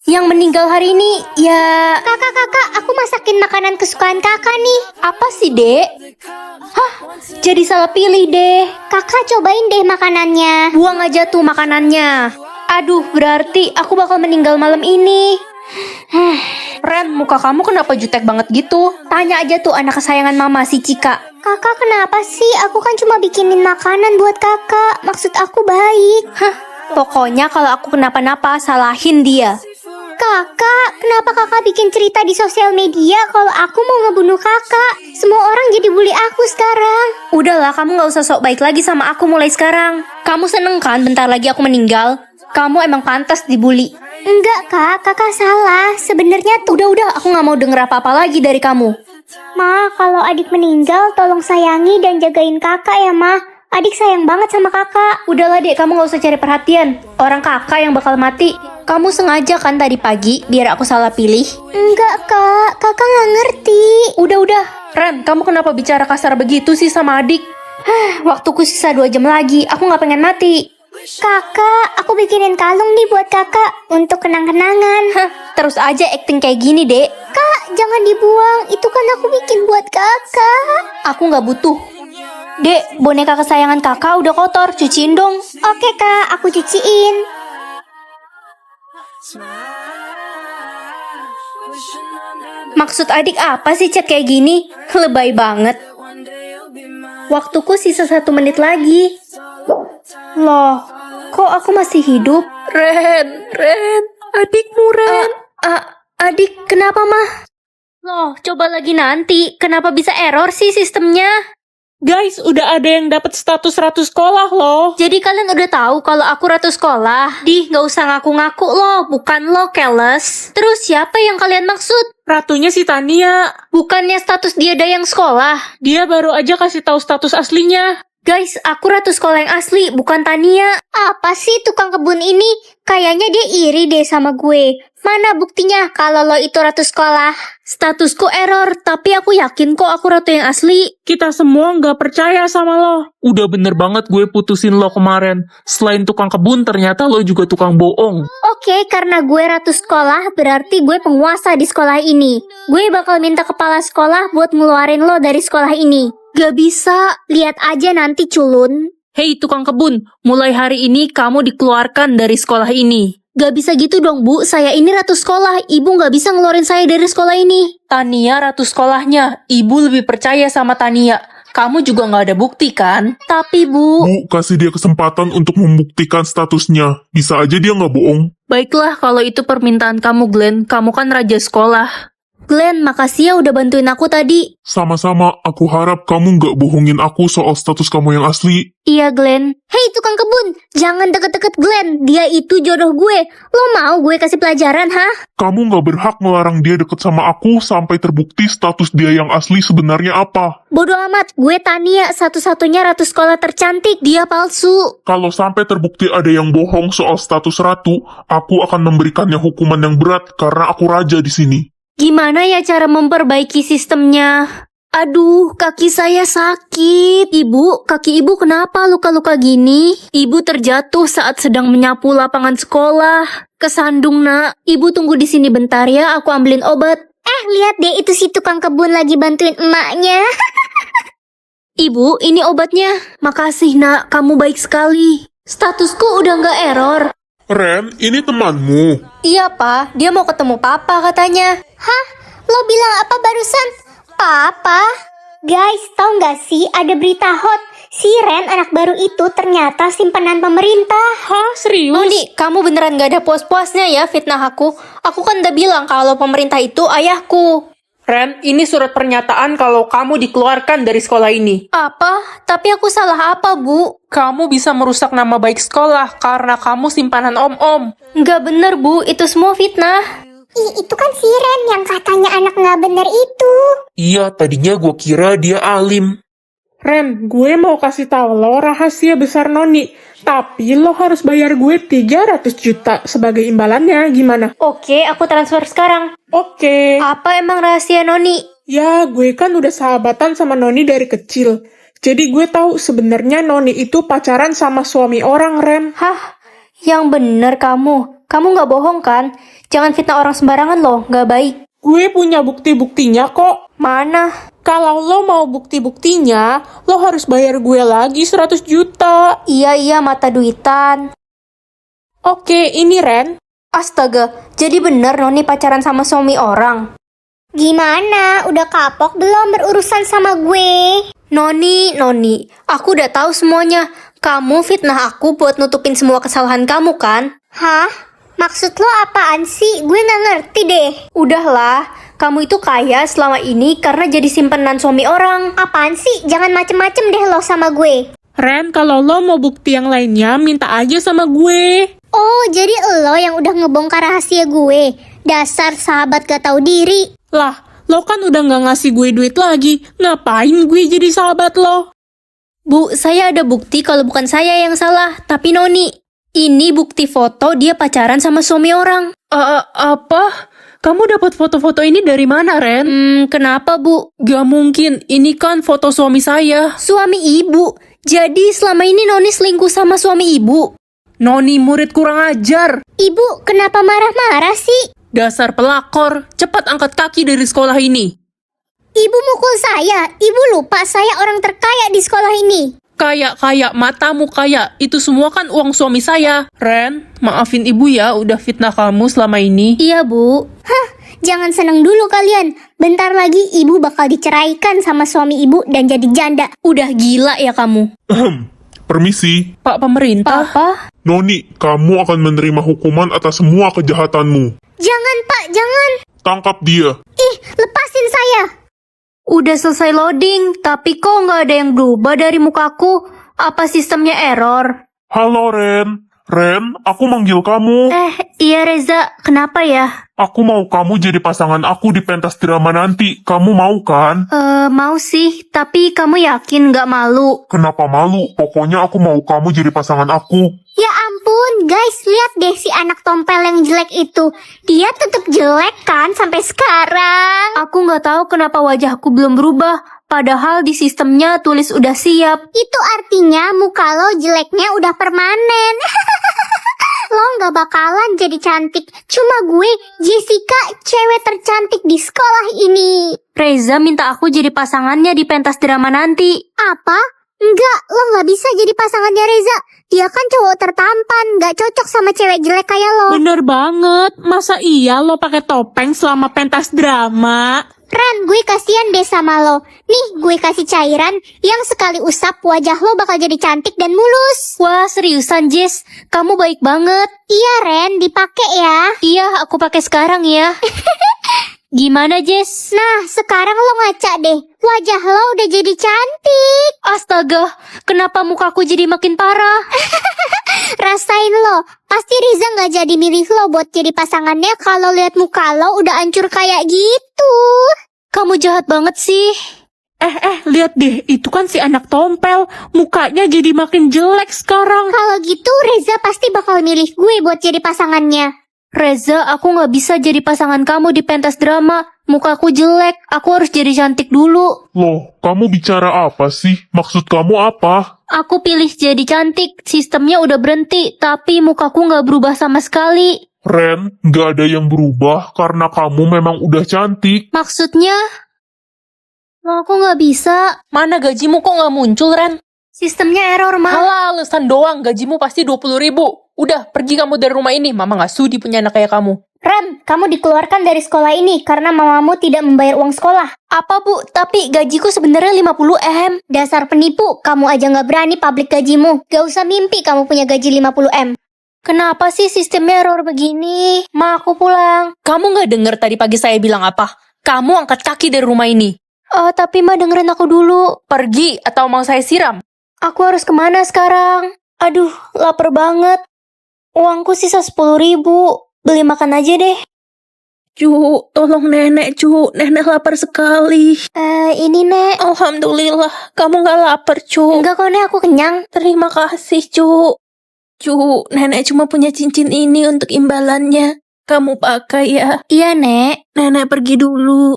Yang meninggal hari ini, ya... Kakak, aku masakin makanan kesukaan kakak nih. Apa sih, Dek? Hah, jadi salah pilih deh. Kakak cobain deh makanannya. Buang aja tuh makanannya. Aduh, berarti aku bakal meninggal malam ini. Ren, muka kamu kenapa jutek banget gitu? Tanya aja tuh anak kesayangan mama, si Cika. Kakak kenapa sih? Aku kan cuma bikinin makanan buat kakak. Maksud aku baik. Hah, pokoknya kalau aku kenapa-napa, salahin dia. Kakak, kenapa kakak bikin cerita di sosial media kalau aku mau ngebunuh kakak? Semua orang jadi bully aku sekarang. Udahlah, kamu gak usah sok baik lagi sama aku mulai sekarang. Kamu seneng kan bentar lagi aku meninggal? Kamu emang pantas dibully. Enggak kak, kakak salah. Sebenarnya tuh... Udah, aku gak mau denger apa-apa lagi dari kamu. Ma, kalau adik meninggal tolong sayangi dan jagain kakak ya ma. Adik sayang banget sama kakak. Udahlah dek, kamu gak usah cari perhatian. Orang kakak yang bakal mati. Kamu sengaja kan tadi pagi biar aku salah pilih? Enggak kak, kakak gak ngerti. Udah. Ren, kamu kenapa bicara kasar begitu sih sama adik? Waktuku sisa 2 jam lagi, aku gak pengen mati. Kakak, aku bikinin kalung nih buat kakak untuk kenang-kenangan. Terus aja acting kayak gini dek. Kak, jangan dibuang, itu kan aku bikin buat kakak. Aku gak butuh. Dek, boneka kesayangan kakak udah kotor, cuciin dong. Oke kak, aku cuciin. Maksud adik apa sih chat kayak gini? Lebay banget. Waktuku sisa 1 menit lagi. Loh, kok aku masih hidup? Ren, adikmu Ren. Adik, kenapa mah? Loh, coba lagi nanti. Kenapa bisa error sih sistemnya? Guys, udah ada yang dapat status ratu sekolah loh. Jadi kalian udah tahu kalau aku ratu sekolah? Gak usah ngaku-ngaku loh, bukan lo, keles. Terus siapa yang kalian maksud? Ratunya si Tania. Bukannya status dia dayang sekolah? Dia baru aja kasih tahu status aslinya. Guys, aku ratu sekolah yang asli, bukan Tania. Apa sih tukang kebun ini? Kayaknya dia iri deh sama gue. Mana buktinya kalau lo itu ratu sekolah? Statusku error, tapi aku yakin kok aku ratu yang asli. Kita semua nggak percaya sama lo. Udah bener banget gue putusin lo kemarin. Selain tukang kebun, ternyata lo juga tukang bohong. Oke, karena gue ratu sekolah, berarti gue penguasa di sekolah ini. Gue bakal minta kepala sekolah buat ngeluarin lo dari sekolah ini. Gak bisa. Lihat aja nanti culun. Hei tukang kebun, mulai hari ini kamu dikeluarkan dari sekolah ini. Gak bisa gitu dong bu, saya ini ratu sekolah. Ibu gak bisa ngeluarin saya dari sekolah ini. Tania ratu sekolahnya, ibu lebih percaya sama Tania. Kamu juga gak ada bukti kan? Tapi bu... Bu, kasih dia kesempatan untuk membuktikan statusnya. Bisa aja dia nggak bohong. Baiklah kalau itu permintaan kamu Glenn, kamu kan raja sekolah. Glenn, makasih ya udah bantuin aku tadi. Sama-sama, aku harap kamu nggak bohongin aku soal status kamu yang asli. Iya Glenn. Hei tukang kebun, jangan deket-deket Glenn. Dia itu jodoh gue. Lo mau gue kasih pelajaran, hah? Kamu nggak berhak melarang dia deket sama aku sampai terbukti status dia yang asli sebenarnya apa. Bodoh amat, gue Tania, satu-satunya ratu sekolah tercantik. Dia palsu. Kalau sampai terbukti ada yang bohong soal status ratu, aku akan memberikannya hukuman yang berat karena aku raja di sini. Gimana ya cara memperbaiki sistemnya? Aduh, kaki saya sakit. Ibu, kaki ibu kenapa luka-luka gini? Ibu terjatuh saat sedang menyapu lapangan sekolah. Kesandung nak. Ibu tunggu di sini bentar ya, aku ambilin obat. Lihat deh, itu si tukang kebun lagi bantuin emaknya. Ibu, ini obatnya. Makasih nak, kamu baik sekali. Statusku udah nggak error. Ren, ini temanmu. Iya pak, dia mau ketemu papa katanya. Hah? Lo bilang apa barusan? Papa? Guys, tau gak sih ada berita hot? Si Ren anak baru itu ternyata simpanan pemerintah. Hah, serius? Noni, kamu beneran gak ada puas-puasnya ya fitnah aku? Aku kan udah bilang kalau pemerintah itu ayahku. Ren, ini surat pernyataan kalau kamu dikeluarkan dari sekolah ini. Apa? Tapi aku salah apa, Bu? Kamu bisa merusak nama baik sekolah karena kamu simpanan om-om. Nggak bener, Bu. Itu semua fitnah. Itu kan si Ren yang katanya anak gak bener itu. Iya, tadinya gue kira dia alim. Ren, gue mau kasih tahu lo rahasia besar Noni. Tapi lo harus bayar gue 300 juta sebagai imbalannya, gimana? Oke, aku transfer sekarang. Oke. Apa emang rahasia Noni? Ya, gue kan udah sahabatan sama Noni dari kecil. Jadi gue tahu sebenarnya Noni itu pacaran sama suami orang, Ren. Hah? Yang bener kamu? Kamu nggak bohong kan? Jangan fitnah orang sembarangan loh, nggak baik. Gue punya bukti-buktinya kok. Mana? Kalau lo mau bukti-buktinya, lo harus bayar gue lagi 100 juta. Iya, mata duitan. Oke, ini Ren. Astaga, jadi bener Noni pacaran sama suami orang? Gimana? Udah kapok belum berurusan sama gue? Noni, aku udah tahu semuanya. Kamu fitnah aku buat nutupin semua kesalahan kamu kan? Hah? Maksud lo apaan sih? Gue nggak ngerti deh. Udahlah, kamu itu kaya selama ini karena jadi simpenan suami orang. Apaan sih? Jangan macem-macem deh lo sama gue. Ren, kalau lo mau bukti yang lainnya, minta aja sama gue. Oh, jadi lo yang udah ngebongkar rahasia gue. Dasar sahabat gak tahu diri. Lah, lo kan udah nggak ngasih gue duit lagi. Ngapain gue jadi sahabat lo? Bu, saya ada bukti kalau bukan saya yang salah, tapi Noni. Ini bukti foto dia pacaran sama suami orang. Apa? Kamu dapat foto-foto ini dari mana, Ren? Kenapa Bu? Gak mungkin, ini kan foto suami saya. Suami ibu? Jadi selama ini Noni selingkuh sama suami ibu? Noni murid kurang ajar. Ibu, kenapa marah-marah sih? Dasar pelakor, cepat angkat kaki dari sekolah ini. Ibu mukul saya. Ibu lupa saya orang terkaya di sekolah ini. Kaya, matamu kaya. Itu semua kan uang suami saya. Ren, maafin ibu ya udah fitnah kamu selama ini. Iya Bu. Hah, jangan seneng dulu kalian. Bentar lagi ibu bakal diceraikan sama suami ibu dan jadi janda. Udah gila ya kamu. Permisi. Pak pemerintah. Papa? Noni, kamu akan menerima hukuman atas semua kejahatanmu. Jangan pak, jangan. Tangkap dia. Ih, lepasin saya. Udah selesai loading, tapi kok nggak ada yang berubah dari mukaku? Apa sistemnya error? Halo Ren. Ren, aku manggil kamu. Iya Reza, kenapa ya? Aku mau kamu jadi pasangan aku di pentas drama nanti. Kamu mau kan? Mau sih, tapi kamu yakin nggak malu? Kenapa malu? Pokoknya aku mau kamu jadi pasangan aku. Ya ampun, guys, lihat deh si anak tompel yang jelek itu. Dia tetap jelek kan sampai sekarang. Aku nggak tahu kenapa wajahku belum berubah, padahal di sistemnya tulis udah siap. Itu artinya muka lo jeleknya udah permanen. Lo nggak bakalan jadi cantik. Cuma gue, Jessica, cewek tercantik di sekolah ini. Reza minta aku jadi pasangannya di pentas drama nanti. Apa? Enggak, lo nggak bisa jadi pasangannya Reza. Dia kan cowok tertampan, nggak cocok sama cewek jelek kayak lo. Bener banget. Masa iya lo pakai topeng selama pentas drama? Ren, gue kasihan deh sama lo. Nih, gue kasih cairan yang sekali usap wajah lo bakal jadi cantik dan mulus. Wah, seriusan Jess? Kamu baik banget. Iya Ren, dipakai ya. Iya, aku pakai sekarang ya. Gimana Jess? Nah, sekarang lo ngaca deh. Wajah lo udah jadi cantik. Astaga, kenapa mukaku jadi makin parah? Rasain lo. Pasti Riza gak jadi milih lo buat jadi pasangannya kalau lihat muka lo udah hancur kayak gitu. Kamu jahat banget sih. Lihat deh, itu kan si anak tompel. Mukanya jadi makin jelek sekarang. Kalau gitu Reza pasti bakal milih gue buat jadi pasangannya. Reza, aku nggak bisa jadi pasangan kamu di pentas drama. Mukaku jelek, aku harus jadi cantik dulu. Loh, kamu bicara apa sih? Maksud kamu apa? Aku pilih jadi cantik, sistemnya udah berhenti, tapi mukaku nggak berubah sama sekali. Ren, gak ada yang berubah karena kamu memang udah cantik. Maksudnya? Aku nggak bisa. Mana gajimu kok nggak muncul, Ren? Sistemnya error, Ma. Alah, alasan doang. Gajimu pasti 20.000. Udah, pergi kamu dari rumah ini. Mama gak sudi punya anak kayak kamu. Ren, kamu dikeluarkan dari sekolah ini karena mamamu tidak membayar uang sekolah. Apa Bu? Tapi gajiku sebenarnya 50M. Dasar penipu, kamu aja nggak berani publik gajimu. Gak usah mimpi kamu punya gaji 50M. Kenapa sih sistemnya error begini? Ma, aku pulang. Kamu gak denger tadi pagi saya bilang apa? Kamu angkat kaki dari rumah ini. Tapi Ma dengerin aku dulu. Pergi atau mau saya siram? Aku harus kemana sekarang? Aduh, lapar banget. Uangku sisa 10.000. Beli makan aja deh. Cu, tolong nenek, Cu. Nenek lapar sekali. Ini Nek. Alhamdulillah, kamu gak lapar, Cu. Enggak kok Nek, aku kenyang. Terima kasih, Cu. Cu, nenek cuma punya cincin ini untuk imbalannya. Kamu pakai ya. Iya Nek. Nenek pergi dulu.